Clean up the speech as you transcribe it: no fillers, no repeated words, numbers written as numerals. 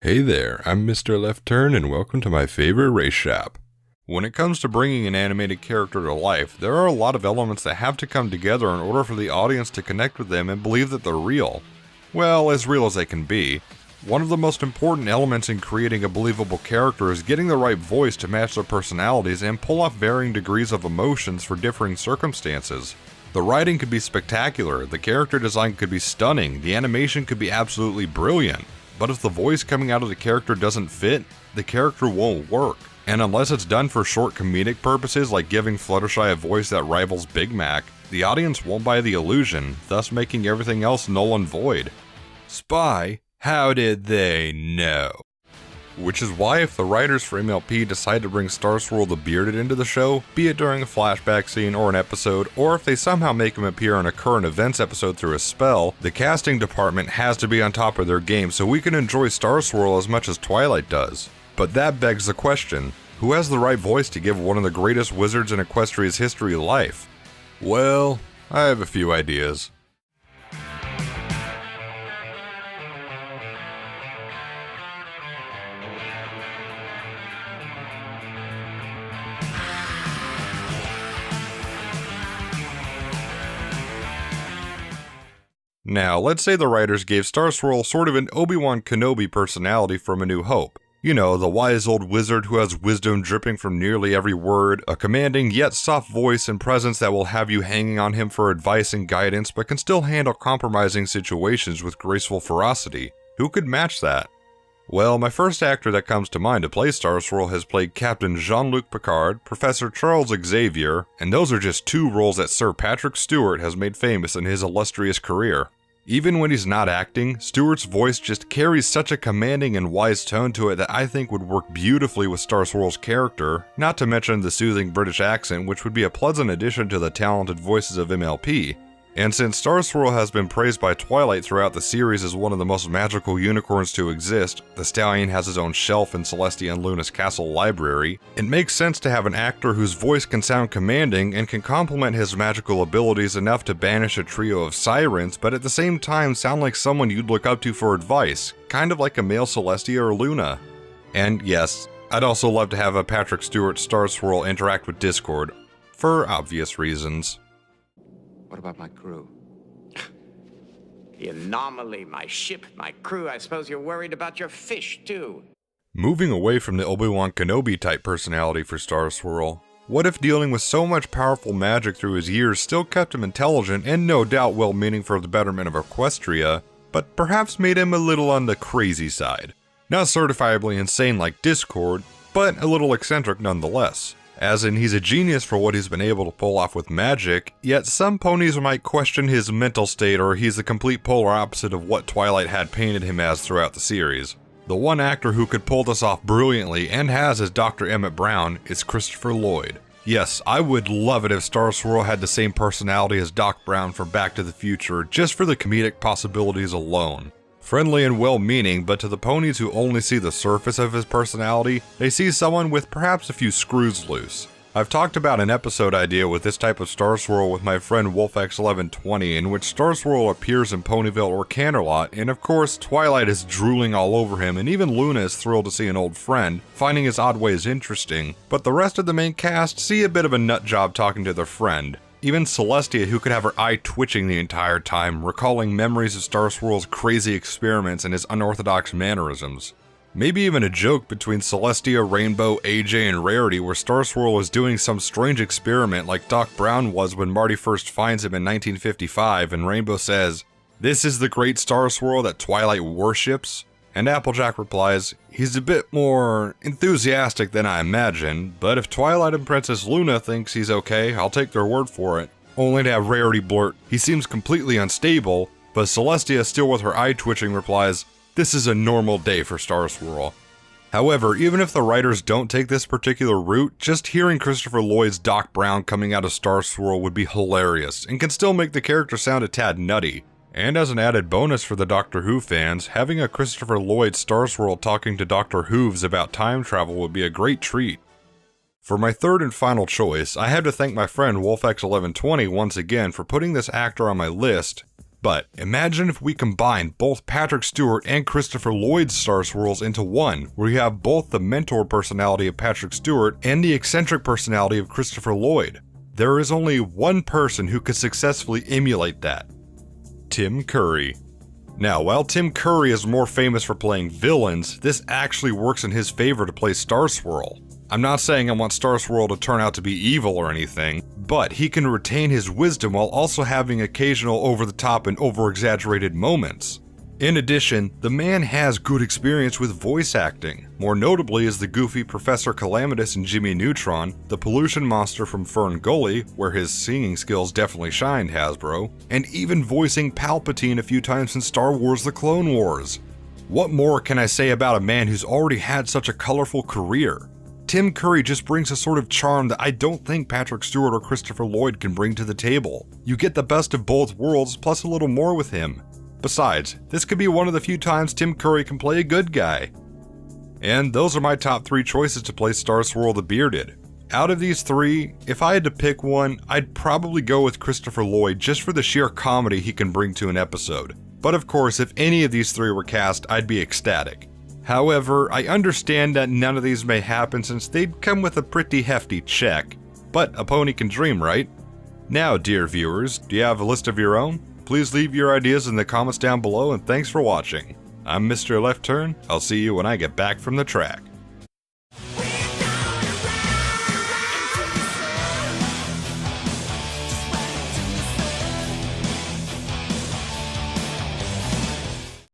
Hey there, I'm MrLeftTurn and welcome to my favorite race shop. When it comes to bringing an animated character to life, there are a lot of elements that have to come together in order for the audience to connect with them and believe that they're real. Well, as real as they can be. One of the most important elements in creating a believable character is getting the right voice to match their personalities and pull off varying degrees of emotions for differing circumstances. The writing could be spectacular, the character design could be stunning, the animation could be absolutely brilliant. But if the voice coming out of the character doesn't fit, the character won't work. And unless it's done for short comedic purposes like giving Fluttershy a voice that rivals Big Mac, the audience won't buy the illusion, thus making everything else null and void. Spy? How did they know? Which is why if the writers for MLP decide to bring Starswirl the Bearded into the show, be it during a flashback scene or an episode, or if they somehow make him appear in a current events episode through a spell, the casting department has to be on top of their game so we can enjoy Starswirl as much as Twilight does. But that begs the question, who has the right voice to give one of the greatest wizards in Equestria's history life? Well, I have a few ideas. Now, let's say the writers gave Starswirl sort of an Obi-Wan Kenobi personality from A New Hope. You know, the wise old wizard who has wisdom dripping from nearly every word, a commanding yet soft voice and presence that will have you hanging on him for advice and guidance but can still handle compromising situations with graceful ferocity. Who could match that? Well, my first actor that comes to mind to play Starswirl has played Captain Jean-Luc Picard, Professor Charles Xavier, and those are just two roles that Sir Patrick Stewart has made famous in his illustrious career. Even when he's not acting, Stewart's voice just carries such a commanding and wise tone to it that I think would work beautifully with Starswirl's character, not to mention the soothing British accent, which would be a pleasant addition to the talented voices of MLP. And since Starswirl has been praised by Twilight throughout the series as one of the most magical unicorns to exist, the stallion has his own shelf in Celestia and Luna's castle library, it makes sense to have an actor whose voice can sound commanding and can complement his magical abilities enough to banish a trio of sirens, but at the same time sound like someone you'd look up to for advice, kind of like a male Celestia or Luna. And yes, I'd also love to have a Patrick Stewart Starswirl interact with Discord, for obvious reasons. What about my crew? The anomaly, my ship, my crew. I suppose you're worried about your fish, too. Moving away from the Obi-Wan Kenobi type personality for Starswirl, what if dealing with so much powerful magic through his years still kept him intelligent and no doubt well-meaning for the betterment of Equestria, but perhaps made him a little on the crazy side? Not certifiably insane like Discord, but a little eccentric nonetheless. As in, he's a genius for what he's been able to pull off with magic, yet some ponies might question his mental state or he's the complete polar opposite of what Twilight had painted him as throughout the series. The one actor who could pull this off brilliantly and has as Dr. Emmett Brown is Christopher Lloyd. Yes, I would love it if Starswirl had the same personality as Doc Brown from Back to the Future, just for the comedic possibilities alone. Friendly and well-meaning, but to the ponies who only see the surface of his personality, they see someone with perhaps a few screws loose. I've talked about an episode idea with this type of Starswirl with my friend WolfX1120, in which Starswirl appears in Ponyville or Canterlot, and of course Twilight is drooling all over him, and even Luna is thrilled to see an old friend, finding his odd ways interesting, but the rest of the main cast see a bit of a nut job talking to their friend. Even Celestia, who could have her eye twitching the entire time, recalling memories of Starswirl's crazy experiments and his unorthodox mannerisms. Maybe even a joke between Celestia, Rainbow, AJ, and Rarity where Starswirl is doing some strange experiment like Doc Brown was when Marty first finds him in 1955 and Rainbow says, "This is the great Starswirl that Twilight worships?" And Applejack replies, "He's a bit more enthusiastic than I imagined, but if Twilight and Princess Luna thinks he's okay, I'll take their word for it." Only to have Rarity blurt, "He seems completely unstable," but Celestia, still with her eye twitching, replies, "This is a normal day for Starswirl." However, even if the writers don't take this particular route, just hearing Christopher Lloyd's Doc Brown coming out of Starswirl would be hilarious, and can still make the character sound a tad nutty. And as an added bonus for the Doctor Who fans, having a Christopher Lloyd Starswirl talking to Dr. Whoves about time travel would be a great treat. For my third and final choice, I have to thank my friend WolfX1120 once again for putting this actor on my list, But imagine if we combine both Patrick Stewart and Christopher Lloyd's Starswirls into one, where you have both the mentor personality of Patrick Stewart and the eccentric personality of Christopher Lloyd. There is only one person who could successfully emulate that: Tim Curry. Now, while Tim Curry is more famous for playing villains, this actually works in his favor to play Starswirl. I'm not saying I want Starswirl to turn out to be evil or anything, but he can retain his wisdom while also having occasional over-the-top and over-exaggerated moments. In addition, the man has good experience with voice acting, more notably as the goofy Professor Calamitous in Jimmy Neutron, the pollution monster from Fern Gully, where his singing skills definitely shined, Hasbro, and even voicing Palpatine a few times in Star Wars The Clone Wars. What more can I say about a man who's already had such a colorful career? Tim Curry just brings a sort of charm that I don't think Patrick Stewart or Christopher Lloyd can bring to the table. You get the best of both worlds plus a little more with him. Besides, this could be one of the few times Tim Curry can play a good guy. And those are my top 3 choices to play Starswirl the Bearded. Out of these 3, if I had to pick one, I'd probably go with Christopher Lloyd just for the sheer comedy he can bring to an episode. But of course, if any of these 3 were cast, I'd be ecstatic. However, I understand that none of these may happen since they'd come with a pretty hefty check. But a pony can dream, right? Now, dear viewers, do you have a list of your own? Please leave your ideas in the comments down below, and thanks for watching. I'm MrLeftTurn. I'll see you when I get back from the track.